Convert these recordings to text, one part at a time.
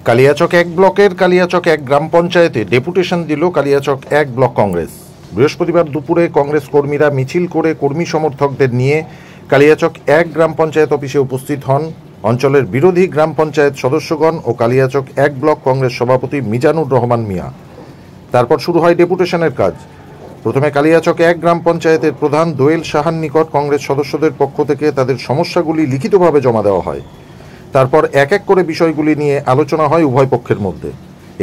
কালিয়াচক এক ব্লকের কালিয়াচক এক গ্রাম পঞ্চায়েতে ডেপুটেশন দিল কালিয়াচক এক ব্লক কংগ্রেস। বৃহস্পতিবার দুপুরে কংগ্রেস কর্মীরা মিছিল করে কর্মী সমর্থকদের নিয়ে কালিয়াচক এক গ্রাম পঞ্চায়েত অফিসে উপস্থিত হন অঞ্চলের বিরোধী গ্রাম পঞ্চায়েত সদস্যগণ ও কালিয়াচক এক ব্লক কংগ্রেস সভাপতি মিজানুর রহমান মিয়া। তারপর শুরু হয় ডেপুটেশনের কাজ। প্রথমে কালিয়াচক এক গ্রাম পঞ্চায়েতের প্রধান দোয়েল সাহার নিকট কংগ্রেস সদস্যদের পক্ষ থেকে তাদের সমস্যাগুলি লিখিতভাবে জমা দেওয়া হয়। তারপর এক এক করে বিষয়গুলি নিয়ে আলোচনা হয় উভয় পক্ষের মধ্যে।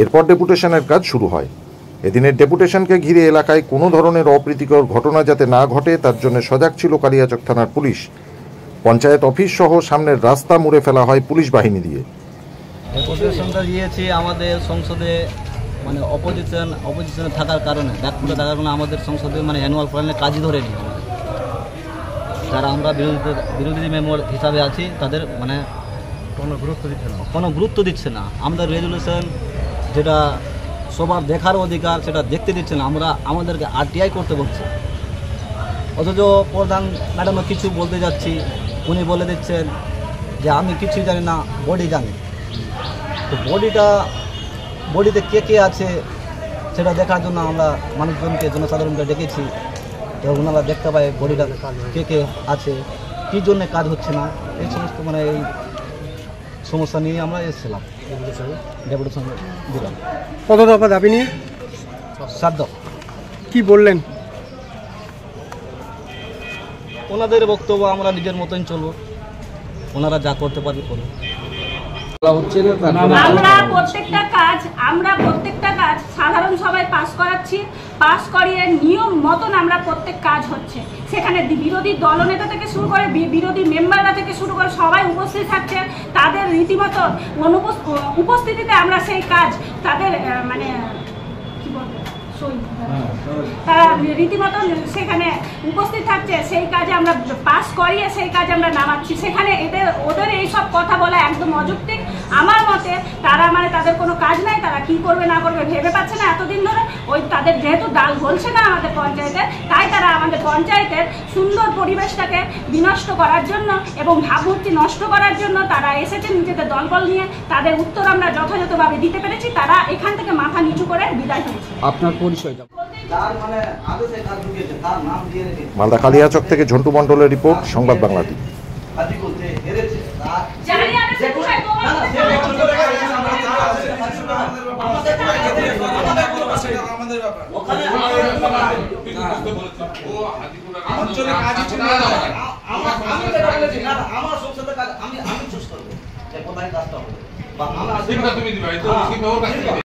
এরপর ডেপুটেশনের কাজ শুরু হয়। এদিনের ডেপুটেশনকে ঘিরে এলাকায় কোনো ধরনের অপ্রীতিকর ঘটনা যাতে না ঘটে তার জন্য সজাগ ছিল কালিয়াচক থানার পুলিশ। পঞ্চায়েত অফিস সহ সামনের রাস্তা মুড়ে ফেলা হয় পুলিশ বাহিনী দিয়ে। ডেপুটেশনটা দিয়েছি আমাদের সংসদে, মানে অপোজিশনে থাকার কারণে, ব্যাকফুটে থাকার কারণে আমাদের সংসদে অ্যানুয়াল প্ল্যানের কাজই ধরেনি। যারা আমরা বিরোধী মেম্বার হিসাবে আছি তাদের কোনো গুরুত্ব দিচ্ছে না। আমাদের রেজুলেশন যেটা সবার দেখার অধিকার সেটা দেখতে দিচ্ছে না, আমাদেরকে আরটিআই করতে বলছে। অথচ প্রধান ম্যাডামও কিছু বলতে যাচ্ছি, উনি বলে দিচ্ছেন যে আমি কিছুই জানি না, বডি জানি। তো বডিতে কে কে আছে সেটা দেখার জন্য আমরা মানুষজনকে, জনসাধারণকে ডেকেছি। তো ওনারা দেখতে পায় বডিটা কে কে আছে, কী জন্যে কাজ হচ্ছে না, এই সমস্ত এই সমস্যা নিয়ে আমরা এসেছিলাম, ডেপুটেশন দিলাম। কত দফা দাবি নিয়ে? 7 দফা। কি বললেন? ওনাদের বক্তব্য আমরা নিজের মতন চলবো, ওনারা যা করতে পারবে করবো। আমরা প্রত্যেকটা কাজ সাধারণ সভায় পাস করাচ্ছি, পাস করিয়ে নিয়ম মতন আমরা প্রত্যেক কাজ হচ্ছে। সেখানে বিরোধী দলনেতা থেকে শুরু করে বিরোধী মেম্বাররা থেকে শুরু করে সবাই উপস্থিত থাকছে। তাদের রীতিমতো উপস্থিতিতে আমরা সেই কাজ তাদের তারা রীতিমতো সেখানে উপস্থিত থাকছে, সেই কাজে আমরা পাস করিয়ে সেই কাজে আমরা নামাচ্ছি। সেখানে ওদের এইসব কথা বলা একদম অযৌক্তিক। আমার মতে তারা তাদের কোনো কাজ নাই, তারা কি করবে না করবে ভেবে পাচ্ছে না এতদিন ধরে। তাদের যেহেতু ডাল গলছে না আমাদের পঞ্চায়েতে, তাই তারা আমাদের পঞ্চায়েতের সুন্দর পরিবেশটাকে বিনষ্ট করার জন্য এবং ভাবমূর্তি নষ্ট করার জন্য তারা এসেছে নিজেদের দলবল নিয়ে। তাদের উত্তর আমরা যথাযথভাবে দিতে পেরেছি, তারা এখান থেকে মাথা নিচু করে বিদায় হয়েছে। আপনার পরিচয়টা? মালদা কালিয়াচক থেকে ঝন্টু মণ্ডলের রিপোর্ট, সংবাদ বাংলা টিভি। আমার